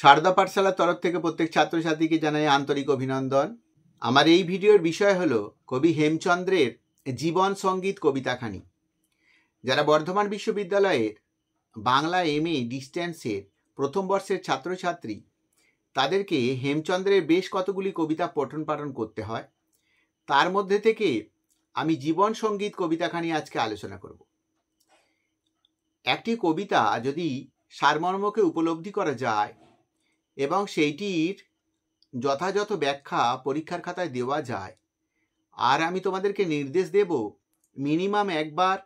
সারদা পাঠশালার তরফ থেকে প্রত্যেক ছাত্রছাত্রীকে জানাই আন্তরিক অভিনন্দন। আমার এই ভিডিওর বিষয় হলো কবি হেমচন্দ্রের জীবন সঙ্গীত কবিতাখানি। যারা বর্ধমান বিশ্ববিদ্যালয়ের বাংলা MA ডিস্টেন্সের প্রথম বর্ষের ছাত্রছাত্রী, তাদেরকে হেমচন্দ্রের বেশ কতগুলি কবিতা পঠন পাঠন করতে হয়। তার মধ্যে থেকে আমি জীবন সঙ্গীত কবিতাখানি আজকে আলোচনা করব। একটি কবিতা যদি সারমর্মকে উপলব্ধি করা যায় এবং সেইটির যথাযথ ব্যাখ্যা পরীক্ষার খাতায় দেওয়া যায়, আর আমি তোমাদেরকে নির্দেশ দেব মিনিমাম একবার,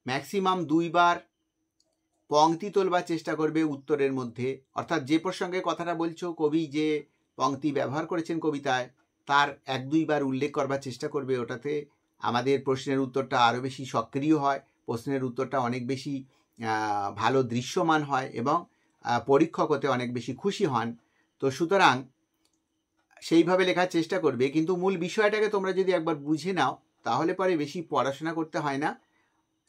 ম্যাক্সিমাম 2 বার পংক্তি তোলবার চেষ্টা করবে উত্তরের মধ্যে। অর্থাৎ যে প্রসঙ্গে কথাটা বলছো, কবি যে পংক্তি ব্যবহার করেছেন কবিতায়, তার 1-2 বার উল্লেখ করবার চেষ্টা করবে। ওটাতে আমাদের প্রশ্নের উত্তরটা আরও বেশি সক্রিয় হয়, প্রশ্নের উত্তরটা অনেক বেশি ভালো দৃশ্যমান হয় এবং পরীক্ষক হতে অনেক বেশি খুশি হন। তো সুতরাং সেইভাবে লেখার চেষ্টা করবে। কিন্তু মূল বিষয়টাকে তোমরা যদি একবার বুঝে নাও, তাহলে পরে বেশি পড়াশোনা করতে হয় না,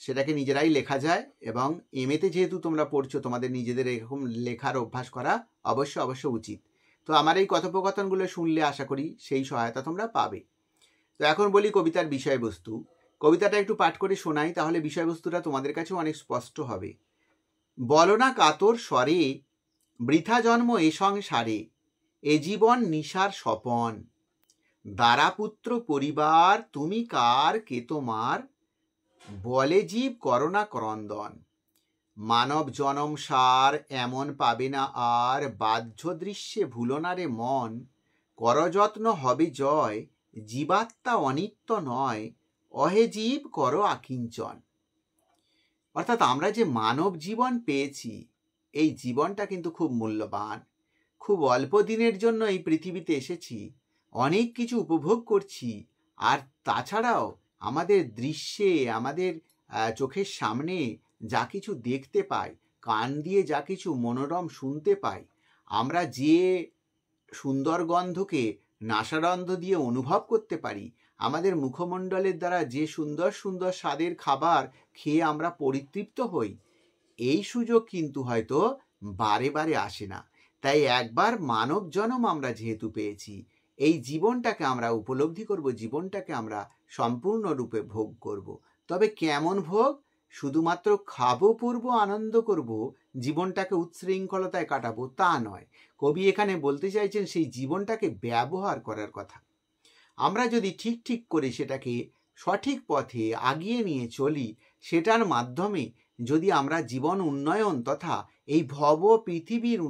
সেটাকে নিজেরাই লেখা যায়। এবং MA-তে যেহেতু তোমরা পড়ছো, তোমাদের নিজেদের এরকম লেখার অভ্যাস করা অবশ্য উচিত। তো আমার এই কথোপকথনগুলো শুনলে আশা করি সেই সহায়তা তোমরা পাবে। তো এখন বলি কবিতার বিষয়বস্তু। কবিতাটা একটু পাঠ করে শোনাই, তাহলে বিষয়বস্তুটা তোমাদের কাছেও অনেক স্পষ্ট হবে। বলো না কাতর স্বরে, বৃথা জন্ম এ সংসারে, এ জীবন নিশার স্বপন। দারাপুত্র পরিবার তুমি কার, কে তোমার, বলে জীব করোনা ক্রন্দন। মানব জনম সার এমন পাবে না আর, বাহ্য দৃশ্যে ভুলো না রে মন। করযত্ন হবে জয়, জীবাত্মা অনিত্য নয়, অহে জীব করো আকিঞ্চন। অর্থাৎ আমরা যে মানব জীবন পেয়েছি, এই জীবনটা কিন্তু খুব মূল্যবান। খুব অল্প দিনের জন্য এই পৃথিবীতে এসেছি, অনেক কিছু উপভোগ করছি, আর তাছাড়াও আমাদের দৃশ্যে, আমাদের চোখের সামনে যা কিছু দেখতে পাই, কান দিয়ে যা কিছু মনোরম শুনতে পাই, আমরা যে সুন্দর গন্ধকে নাসারন্ধ দিয়ে অনুভব করতে পারি, আমাদের মুখমণ্ডলের দ্বারা যে সুন্দর সুন্দর স্বাদের খাবার খেয়ে আমরা পরিতৃপ্ত হই, এই সুযোগ কিন্তু হয়তো বারে বারে আসে না। তাই একবার মানব জন্ম আমরা যেহেতু পেয়েছি, এই জীবনটাকে আমরা উপলব্ধি করব, জীবনটাকে আমরা সম্পূর্ণরূপে ভোগ করব। তবে কেমন ভোগ? শুধুমাত্র খাবো, পূর্ব আনন্দ করব, জীবনটাকে উচ্ছৃঙ্খলতায় কাটাবো, তা নয়। কবি এখানে বলতে চাইছেন সেই জীবনটাকে ব্যবহার করার কথা। আমরা যদি ঠিক করে সেটাকে সঠিক পথে আগিয়ে নিয়ে চলি, সেটার মাধ্যমে যদি আমরা জীবন উন্নয়ন তথা এই পৃথিবীর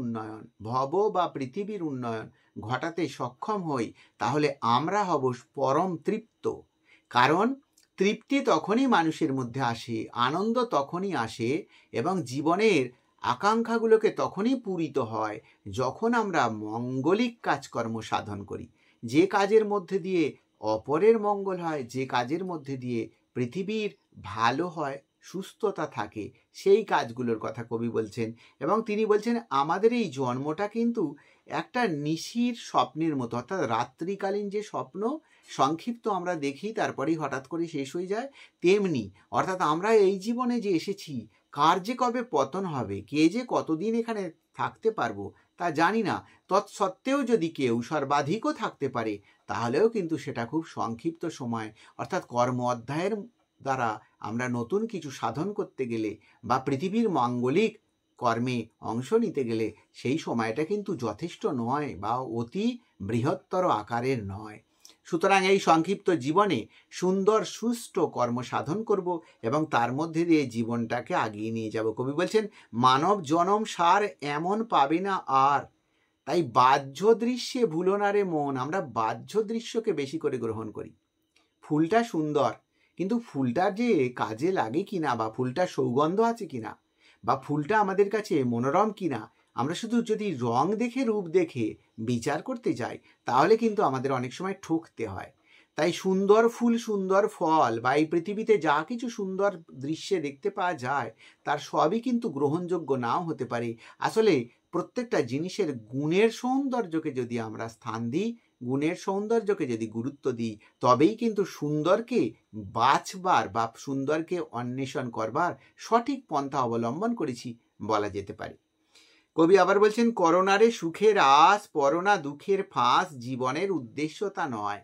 উন্নয়ন ঘটাতে সক্ষম হই, তাহলে আমরা হব পরম তৃপ্ত। কারণ তৃপ্তি তখনই মানুষের মধ্যে আসে, আনন্দ তখনই আসে এবং জীবনের আকাঙ্ক্ষাগুলোকে তখনই পূরিত হয় যখন আমরা মঙ্গলিক কাজকর্ম সাধন করি। যে কাজের মধ্যে দিয়ে অপরের মঙ্গল হয়, যে কাজের মধ্যে দিয়ে পৃথিবীর ভালো হয়, সুস্থতা থাকে, সেই কাজগুলোর কথা কবি বলছেন। এবং তিনি বলছেন আমাদের এই জন্মটা কিন্তু একটা নিশির স্বপ্নের মতো, অর্থাৎ রাত্রিকালীন যে স্বপ্ন সংক্ষিপ্ত আমরা দেখি, তারপরেই হঠাৎ করে শেষ হয়ে যায়, তেমনি অর্থাৎ আমরা এই জীবনে যে এসেছি, কার যে কবে পতন হবে, কে যে কতদিন এখানে থাকতে পারবো তা জানি না। তৎসত্ত্বেও যদি কেউ সর্বাধিকও থাকতে পারে, তাহলেও কিন্তু সেটা খুব সংক্ষিপ্ত সময়। অর্থাৎ কর্ম অধ্যায়ের দ্বারা আমরা নতুন কিছু সাধন করতে গেলে বা পৃথিবীর মাঙ্গলিক কর্মে অংশ নিতে গেলে সেই সময়টা কিন্তু যথেষ্ট নয় বা অতি বৃহত্তর আকারের নয়। সুতরাং এই সংক্ষিপ্ত জীবনে সুন্দর সুষ্ঠু কর্ম সাধন করব এবং তার মধ্যে দিয়ে জীবনটাকে আগিয়ে নিয়ে যাব। কবি বলছেন মানব জনম সার এমন পাবে না আর, তাই বাহ্য দৃশ্যে ভুলো না রে মন। আমরা বাহ্য দৃশ্যকে বেশি করে গ্রহণ করি। ফুলটা সুন্দর, কিন্তু ফুলটা যে কাজে লাগে কিনা, বা ফুলটা সৌগন্ধ আছে কিনা, বা ফুলটা আমাদের কাছে মনোরম কিনা, আমরা শুধু যদি রং দেখে, রূপ দেখে বিচার করতে যাই, তাহলে কিন্তু আমাদের অনেক সময় ঠকতে হয়। তাই সুন্দর ফুল, সুন্দর ফল বা এই পৃথিবীতে যা কিছু সুন্দর দৃশ্যে দেখতে পাওয়া যায়, তার সবই কিন্তু গ্রহণযোগ্য নাও হতে পারে। আসলে প্রত্যেকটা জিনিসের গুণের সৌন্দর্যকে যদি আমরা স্থান দিই, গুণের সৌন্দর্যকে যদি গুরুত্ব দিই, তবেই কিন্তু সুন্দরকে বাছবার বা সুন্দরকে অন্বেষণ করবার সঠিক পন্থা অবলম্বন করেছি বলা যেতে পারে। কবি আবার বলছেন, করোনারে সুখের আস, পরনা দুঃখের ফাঁস, জীবনের উদ্দেশ্য তা নয়।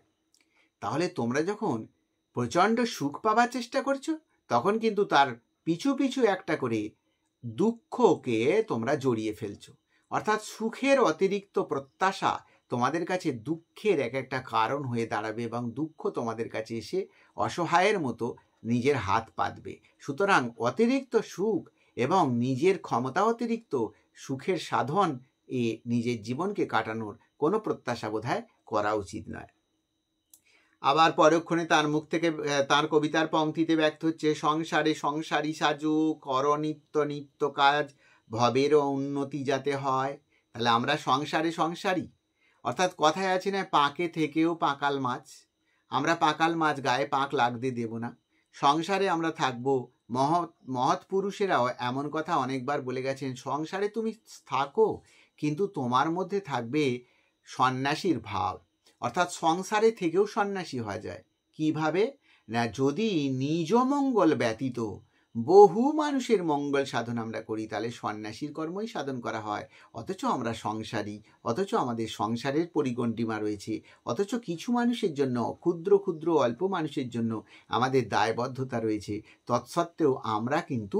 তাহলে তোমরা যখন প্রচণ্ড সুখ পাবার চেষ্টা করছো, তখন কিন্তু তার পিছু পিছু একটা করে দুঃখকে তোমরা জড়িয়ে ফেলছো। অর্থাৎ সুখের অতিরিক্ত প্রত্যাশা তোমাদের কাছে দুঃখের এক একটা কারণ হয়ে দাঁড়াবে, এবং দুঃখ তোমাদের কাছে এসে অসহায়ের মতো নিজের হাত পাতবে। সুতরাং অতিরিক্ত সুখ এবং নিজের ক্ষমতা অতিরিক্ত সুখের সাধন এ নিজের জীবনকে কাটানোর কোনো প্রত্যাশা বোধহয় করা উচিত নয়। আবার পরক্ষণে তার মুখ থেকে তার কবিতার পংক্তিতে ব্যক্ত হচ্ছে, সংসারে সংসারী সাজু, কর নিত্য নিত্য কাজ, ভবেরও উন্নতি যাতে হয়। তাহলে আমরা সংসারে সংসারী, অর্থাৎ কথায় আছে না, পাঁকে থেকেও পাঁকাল মাছ। আমরা পাঁকাল মাছ গায়ে পাঁক লাগতে দেব না। সংসারে আমরা থাকবো। মহৎ পুরুষেরাও এমন কথা অনেকবার বলে গেছেন, সংসারে তুমি থাকো, কিন্তু তোমার মধ্যে থাকবে সন্ন্যাসীর ভাব। অর্থাৎ সংসারে থেকেও সন্ন্যাসী হওয়া যায়। কিভাবে না, যদি নিজ মঙ্গল ব্যতীত বহু মানুষের মঙ্গল সাধন আমরা করি, তাহলে সন্ন্যাসীর কর্মই সাধন করা হয়। অথচ আমরা সংসারী, অথচ আমাদের সংসারের পরিগণ্ডিমা রয়েছে, অথচ কিছু মানুষের জন্য, ক্ষুদ্র ক্ষুদ্র অল্প মানুষের জন্য আমাদের দায়বদ্ধতা রয়েছে। তৎসত্ত্বেও আমরা কিন্তু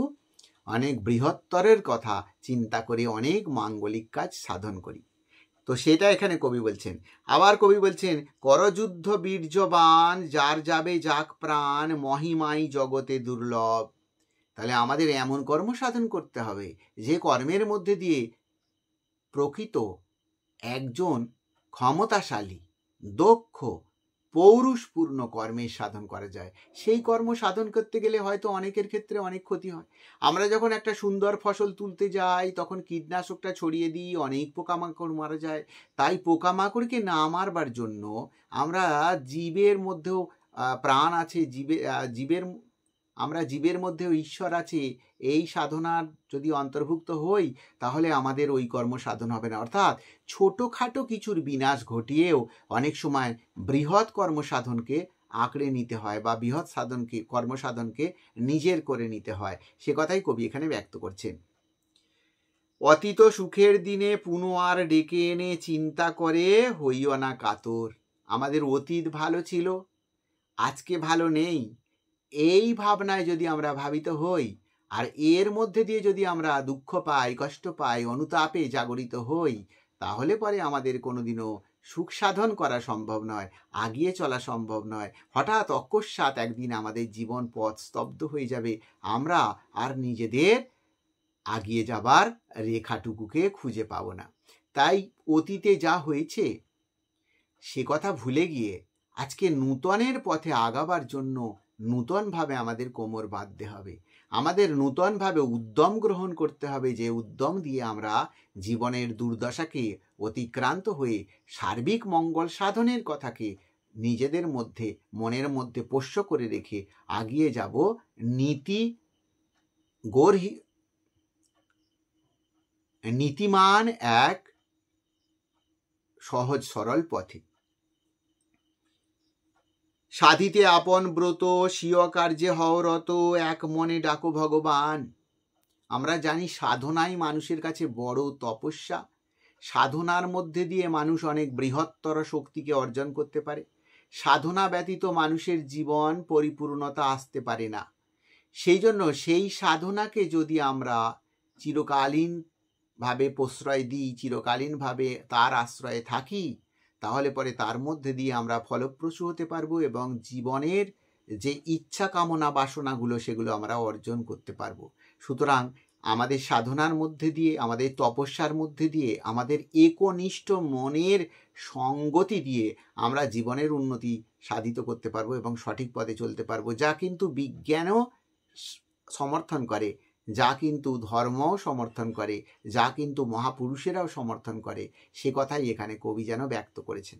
অনেক বৃহত্তরের কথা চিন্তা করে অনেক মাঙ্গলিক কাজ সাধন করি। তো সেটা এখানে কবি বলছেন। আবার কবি বলছেন, করযুদ্ধ বীর্যবান, যার যাবে যাক প্রাণ, মহিমাই জগতে দুর্লভ। তাহলে আমাদের এমন কর্ম সাধন করতে হবে যে কর্মের মধ্যে দিয়ে প্রকৃত একজন ক্ষমতাশালী, দক্ষ, পৌরুষপূর্ণ কর্মের সাধন করা যায়। সেই কর্ম সাধন করতে গেলে হয়তো অনেকের ক্ষেত্রে অনেক ক্ষতি হয়। আমরা যখন একটা সুন্দর ফসল তুলতে যাই, তখন কীটনাশকটা ছড়িয়ে দিই, অনেক পোকামাকড় মারা যায়। তাই পোকামাকড়কে না মারবার জন্য আমরা জীবের মধ্যেও প্রাণ আছে, আমরা জীবের মধ্যেও ঈশ্বর আছে, এই সাধনার যদি অন্তর্ভুক্ত হই, তাহলে আমাদের ওই কর্ম সাধন হবে না। অর্থাৎ ছোটোখাটো কিছুর বিনাশ ঘটিয়েও অনেক সময় বৃহৎ কর্মসাধনকে আঁকড়ে নিতে হয়, বা বৃহৎ কর্মসাধনকে নিজের করে নিতে হয়। সে কথাই কবি এখানে ব্যক্ত করছেন। অতীত সুখের দিনে পুনঃ আর ডেকে এনে চিন্তা করে হইও না কাতর। আমাদের অতীত ভালো ছিল, আজকে ভালো নেই, এই ভাবনায় যদি আমরা ভাবিত হই, আর এর মধ্যে দিয়ে যদি আমরা দুঃখ পাই, কষ্ট পাই, অনুতাপে জাগরিত হই, তাহলে পরে আমাদের কোনোদিনও সুখ সাধন করা সম্ভব নয়, আগিয়ে চলা সম্ভব নয়। হঠাৎ অকস্মাৎ একদিন আমাদের জীবন পথ স্তব্ধ হয়ে যাবে, আমরা আর নিজেদের আগিয়ে যাবার রেখাটুকুকে খুঁজে পাব না। তাই অতীতে যা হয়েছে সে কথা ভুলে গিয়ে আজকে নূতনের পথে আগাবার জন্য নূতনভাবে আমাদের কোমর বাঁধতে হবে, আমাদের নূতনভাবে উদ্যম গ্রহণ করতে হবে, যে উদ্যম দিয়ে আমরা জীবনের দুর্দশাকে অতিক্রান্ত হয়ে সার্বিক মঙ্গল সাধনের কথাকে নিজেদের মধ্যে, মনের মধ্যে পোষ্য করে রেখে আগিয়ে যাব নীতিমান এক সহজ সরল পথে। সাধিতে আপন ব্রত, স্বীয় কার্যে হওরত, এক মনে ডাকো ভগবান। আমরা জানি সাধনাই মানুষের কাছে বড় তপস্যা। সাধনার মধ্যে দিয়ে মানুষ অনেক বৃহত্তর শক্তিকে অর্জন করতে পারে। সাধনা ব্যতীত মানুষের জীবন পরিপূর্ণতা আসতে পারে না। সেই জন্য সেই সাধনাকে যদি আমরা চিরকালীনভাবে প্রশ্রয় দিই, চিরকালীনভাবে তার আশ্রয়ে থাকি, তাহলে পরে তার মধ্যে দিয়ে আমরা ফলপ্রসূ হতে পারবো, এবং জীবনের যে ইচ্ছা কামনা বাসনাগুলো সেগুলো আমরা অর্জন করতে পারবো। সুতরাং আমাদের সাধনার মধ্যে দিয়ে, আমাদের তপস্যার মধ্যে দিয়ে, আমাদের একনিষ্ঠ মনের সঙ্গতি দিয়ে আমরা জীবনের উন্নতি সাধিত করতে পারবো এবং সঠিক পথে চলতে পারবো, যা কিন্তু বিজ্ঞানও সমর্থন করে, যা কিন্তু ধর্মও সমর্থন করে, যা কিন্তু মহাপুরুষেরাও সমর্থন করে। সে কথাই এখানে কবি যেন ব্যক্ত করেছেন।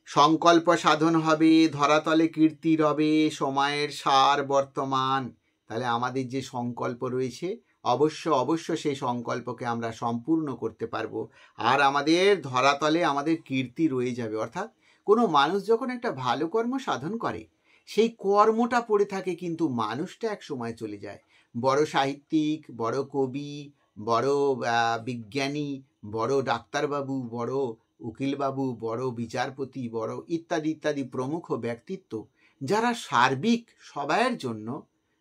সংকল্প সাধন হবে, ধরাতলে কীর্তি রবে, সময়ের সার বর্তমান। তাহলে আমাদের যে সংকল্প রয়েছে, অবশ্য সেই সংকল্পকে আমরা সম্পূর্ণ করতে পারবো, আর আমাদের ধরাতলে আমাদের কীর্তি রয়ে যাবে। অর্থাৎ কোনো মানুষ যখন একটা ভালো কর্ম সাধন করে, সেই কর্মটা পড়ে থাকে, কিন্তু মানুষটা এক সময় চলে যায়। বড় সাহিত্যিক, বড় কবি, বড় বিজ্ঞানী, বড় ডাক্তারবাবু, বড় উকিলবাবু, বড় বিচারপতি, বড় ইত্যাদি ইত্যাদি প্রমুখ ব্যক্তিত্ব, যারা সার্বিক সবাইয়ের জন্য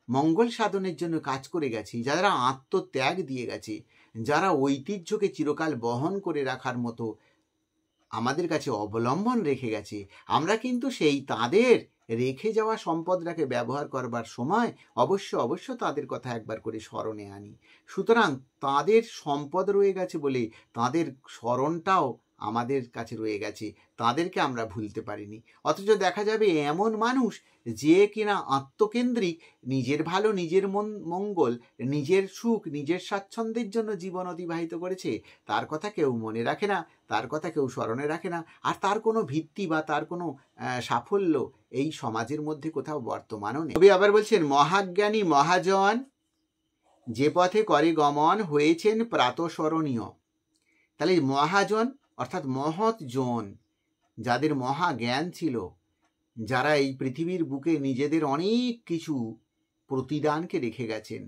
মঙ্গল সাধনের জন্য কাজ করে গেছে, যারা আত্মত্যাগ দিয়ে গেছে, যারা ঐতিহ্যকে চিরকাল বহন করে রাখার মতো আমাদের কাছে অবলম্বন রেখে গেছে, আমরা কিন্তু সেই তাদের রেখে যাওয়া সম্পদটাকে ব্যবহার করবার সময় অবশ্য তাদের কথা একবার করে স্মরণে আনি। সুতরাং তাদের সম্পদ রয়ে গেছে বলে তাদের স্মরণটাও আমাদের কাছে রয়ে গেছে, তাদেরকে আমরা ভুলতে পারিনি। অথচ দেখা যাবে এমন মানুষ যে কিনা আত্মকেন্দ্রিক, নিজের ভালো, নিজের মঙ্গল, নিজের সুখ, নিজের স্বাচ্ছন্দ্যের জন্য জীবন অতিবাহিত করেছে, তার কথা কেউ মনে রাখে না, তার কথা কেউ স্মরণে রাখে না, আর তার কোনো ভিত্তি বা তার কোনো সাফল্য এই সমাজের মধ্যে কোথাও বর্তমানও নেই। কবি আবার বলছেন, মহাজ্ঞানী মহাজন যে পথে করে গমন হয়েছেন প্রাতঃস্মরণীয়। তাহলে মহাজন অর্থাৎ মহৎ জন, যাদের মহাজ্ঞান ছিল, যারা এই পৃথিবীর বুকে নিজেদের অনেক কিছু প্রতিদানকে রেখে গেছেন,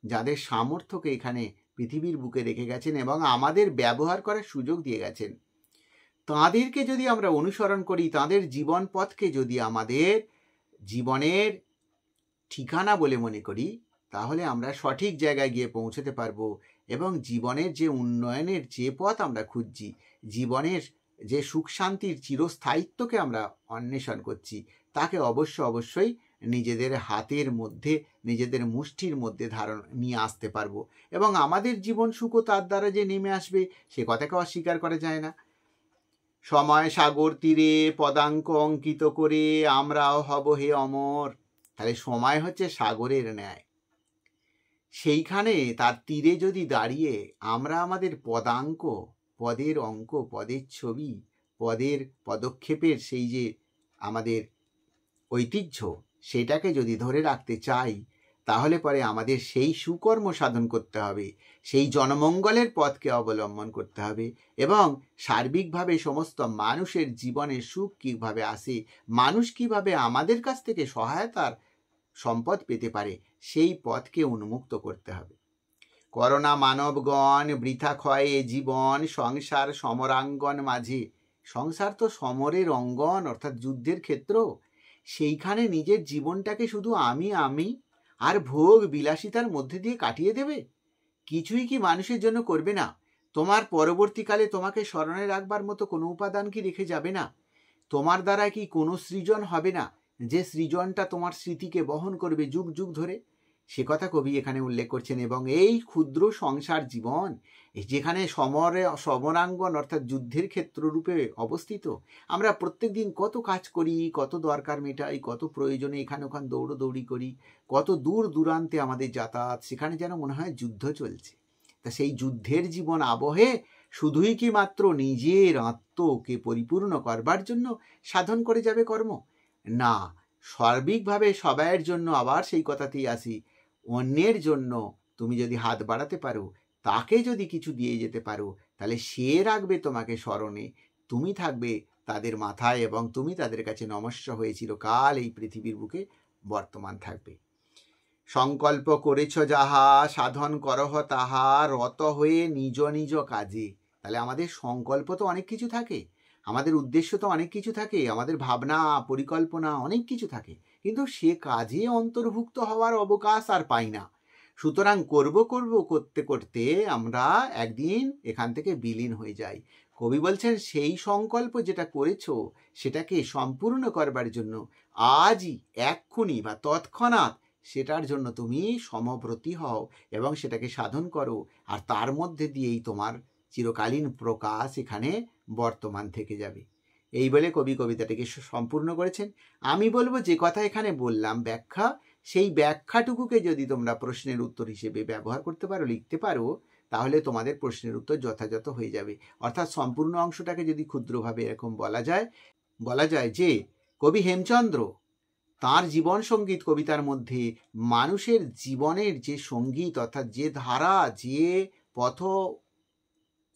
যাদের সামর্থ্যকে এখানে পৃথিবীর বুকে রেখে গেছেন এবং আমাদের ব্যবহার করার সুযোগ দিয়ে গেছেন, তাঁদেরকে যদি আমরা অনুসরণ করি, তাঁদের জীবন পথকে যদি আমাদের জীবনের ঠিকানা বলে মনে করি, তাহলে আমরা সঠিক জায়গায় গিয়ে পৌঁছতে পারবো এবং জীবনের যে উন্নয়নের যে পথ আমরা খুঁজছি, জীবনের যে সুখ শান্তির চিরস্থায়িত্বকে আমরা অন্বেষণ করছি, তাকে অবশ্যই নিজেদের হাতের মধ্যে, নিজেদের মুষ্টির মধ্যে নিয়ে আসতে পারবো এবং আমাদের জীবন সুখও তার দ্বারা যে নেমে আসবে সে কথাকে অস্বীকার করা যায় না। সময় সাগর তীরে পদাঙ্ক অঙ্কিত করে আমরাও হব হে অমর। তাহলে সময় হচ্ছে সাগরের ন্যায়, সেইখানে তার তীরে যদি দাঁড়িয়ে আমরা আমাদের পদাঙ্ক, পদের অঙ্ক, পদের ছবি, পদের পদক্ষেপের সেই যে আমাদের ঐতিহ্য, সেটাকে যদি ধরে রাখতে চাই, তাহলে পরে আমাদের সেই সুকর্ম সাধন করতে হবে, সেই জনমঙ্গলের পথকে অবলম্বন করতে হবে এবং সার্বিকভাবে সমস্ত মানুষের জীবনে সুখ কীভাবে আসে, মানুষ কীভাবে আমাদের কাছ থেকে সহায়তার সম্পদ পেতে পারে, সেই পথকে উন্মুক্ত করতে হবে। করোনা মানবগণ বৃথা ক্ষয়ে জীবন, সংসার সমরাঙ্গন মাঝে। সংসার তো সমরের অঙ্গন, অর্থাৎ যুদ্ধের ক্ষেত্র। সেইখানে নিজের জীবনটাকে শুধু আমি আর ভোগ বিলাসিতার মধ্যে দিয়ে কাটিয়ে দেবে? কিছুই কি মানুষের জন্য করবে না? তোমার পরবর্তীকালে তোমাকে স্মরণে রাখবার মতো কোনো উপাদান কি রেখে যাবে না? তোমার দ্বারা কি কোনো সৃজন হবে না, যে সৃজনটা তোমার স্মৃতিকে বহন করবে যুগ যুগ ধরে? সে কথা কবি এখানে উল্লেখ করছেন। এবং এই ক্ষুদ্র সংসার জীবন, যেখানে সমরাঙ্গন অর্থাৎ যুদ্ধের ক্ষেত্ররূপে অবস্থিত, আমরা প্রত্যেক দিন কত কাজ করি, কত দরকার মেটাই, কত প্রয়োজনে এখানে ওখানে দৌড়ি করি, কত দূর দূরান্তে আমাদের যাতায়াত, সেখানে যেন মনে হয় যুদ্ধ চলছে। তা সেই যুদ্ধের জীবন আবহে শুধুই কি মাত্র নিজের আত্মকে পরিপূর্ণ করবার জন্য সাধন করে যাবে কর্ম? না, সার্বিকভাবে সবাইয়ের জন্য, আবার সেই কথাতেই আসি, অন্যের জন্য তুমি যদি হাত বাড়াতে পারো, তাকে যদি কিছু দিয়ে যেতে পারো, তাহলে সে রাখবে তোমাকে স্মরণে, তুমি থাকবে তাদের মাথায় এবং তুমি তাদের কাছে নমস্য হয়েছিল কাল এই পৃথিবীর বুকে বর্তমান থাকবে। সংকল্প করেছ যাহা, সাধন করহ তাহা, রত হয়ে নিজ নিজ কাজে। তাহলে আমাদের সংকল্প তো অনেক কিছু থাকে, আমাদের উদ্দেশ্য তো অনেক কিছু থাকে, আমাদের ভাবনা পরিকল্পনা অনেক কিছু থাকে, কিন্তু সে কাজে অন্তর্ভুক্ত হওয়ার অবকাশ আর পাই না। সুতরাং করতে করতে আমরা একদিন এখান থেকে বিলীন হয়ে যাই। কবি বলছেন, সেই সংকল্প যেটা করেছ সেটাকে সম্পূর্ণ করবার জন্য আজই, এক্ষুনি বা তৎক্ষণাৎ সেটার জন্য তুমি সমব্রতী হও এবং সেটাকে সাধন করো, আর তার মধ্যে দিয়েই তোমার চিরকালীন প্রকাশ এখানে বর্তমান থেকে যাবে। এই বলে কবি কবিতাটিকে সম্পূর্ণ করেছেন। আমি বলবো, যে কথা এখানে বললাম ব্যাখ্যা, সেই ব্যাখ্যাটুকুকে যদি তোমরা প্রশ্নের উত্তর হিসেবে ব্যবহার করতে পারো, লিখতে পারো, তাহলে তোমাদের প্রশ্নের উত্তর যথাযথ হয়ে যাবে। অর্থাৎ সম্পূর্ণ অংশটাকে যদি ক্ষুদ্রভাবে এরকম বলা যায় যে কবি হেমচন্দ্র তাঁর জীবন সঙ্গীত কবিতার মধ্যে মানুষের জীবনের যে সঙ্গীত, অর্থাৎ যে ধারা, যে পথ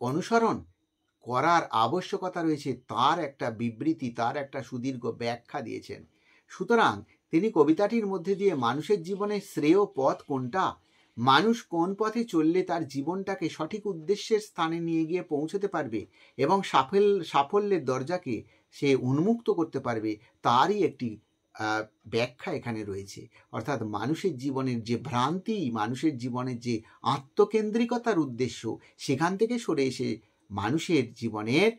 অনুসরণ করার আবশ্যকতা রয়েছে, তার একটা বিবৃতি, তার একটা সুদীর্ঘ ব্যাখ্যা দিয়েছেন। সুতরাং তিনি কবিতাটির মধ্যে দিয়ে মানুষের জীবনে শ্রেয় পথ কোনটা, মানুষ কোন পথে চললে তার জীবনটাকে সঠিক উদ্দেশ্যের স্থানে নিয়ে গিয়ে পৌঁছতে পারবে এবং সাফল্যের দরজাকে সে উন্মুক্ত করতে পারবে, তারই একটি ব্যাখ্যা এখানে রয়েছে। অর্থাৎ মানুষের জীবনের যে ভ্রান্তি, মানুষের জীবনের যে আত্মকেন্দ্রিকতার উদ্দেশ্য, সেখান থেকে সরে এসে মানুষের জীবনের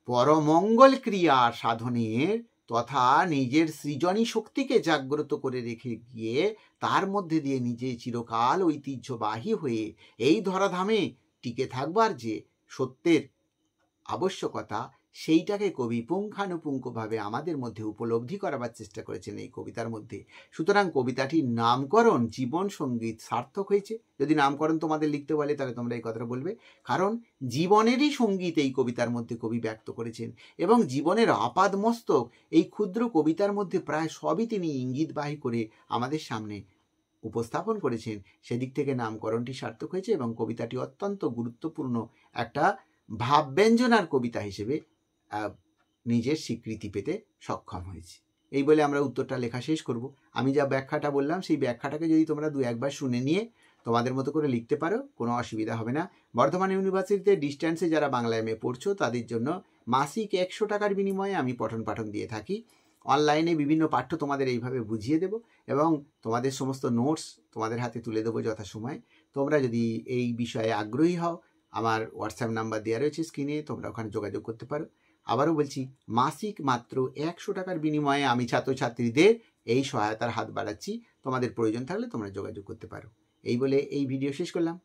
পরমঙ্গল ক্রিয়ার সাধনের তথা নিজের সৃজনী শক্তিকে জাগ্রত করে রেখে গিয়ে তার মধ্যে দিয়ে নিজে চিরকাল ঐতিহ্যবাহী হয়ে এই ধরাধামে টিকে থাকবার যে সত্যের আবশ্যকতা, সেইটাকে কবি পুঙ্খানুপুঙ্খভাবে আমাদের মধ্যে উপলব্ধি করাবার চেষ্টা করেছেন এই কবিতার মধ্যে। সুতরাং কবিতাটির নামকরণ জীবন সঙ্গীত সার্থক হয়েছে। যদি নামকরণ তোমাদের লিখতে বলে তাহলে তোমরা এই কথাটা বলবে, কারণ জীবনেরই সঙ্গীত এই কবিতার মধ্যে কবি ব্যক্ত করেছেন এবং জীবনের আপাদমস্তক এই ক্ষুদ্র কবিতার মধ্যে প্রায় সবই তিনি ইঙ্গিতবাহী করে আমাদের সামনে উপস্থাপন করেছেন। সেদিক থেকে নামকরণটি সার্থক হয়েছে এবং কবিতাটি অত্যন্ত গুরুত্বপূর্ণ একটা ভাবব্যঞ্জনার কবিতা হিসেবে নিজের স্বীকৃতি পেতে সক্ষম হয়েছে। এই বলে আমরা উত্তরটা লেখা শেষ করব। আমি যা ব্যাখ্যাটা বললাম সেই ব্যাখ্যাটাকে যদি তোমরা 2-1 শুনে নিয়ে তোমাদের মতো করে লিখতে পারো, কোনো অসুবিধা হবে না। বর্ধমান ইউনিভার্সিটিতে ডিস্ট্যান্সে যারা বাংলা এমএ পড়ছো তাদের জন্য মাসিক 100 টাকার বিনিময়ে আমি পঠন পাঠন দিয়ে থাকি। অনলাইনে বিভিন্ন পাঠ্য তোমাদের এইভাবে বুঝিয়ে দেব এবং তোমাদের সমস্ত নোটস তোমাদের হাতে তুলে দেবো যথাসময়ে। তোমরা যদি এই বিষয়ে আগ্রহী হও, আমার হোয়াটসঅ্যাপ নাম্বার দেওয়া রয়েছে স্ক্রিনে, তোমরা ওখানে যোগাযোগ করতে পারো। আবারও বলছি, মাসিক মাত্র 100 টাকার বিনিময়ে আমি ছাত্রছাত্রীদের এই সহায়তার হাত বাড়াচ্ছি। তোমাদের প্রয়োজন থাকলে তোমরা যোগাযোগ করতে পারো। এই বলে এই ভিডিও শেষ করলাম।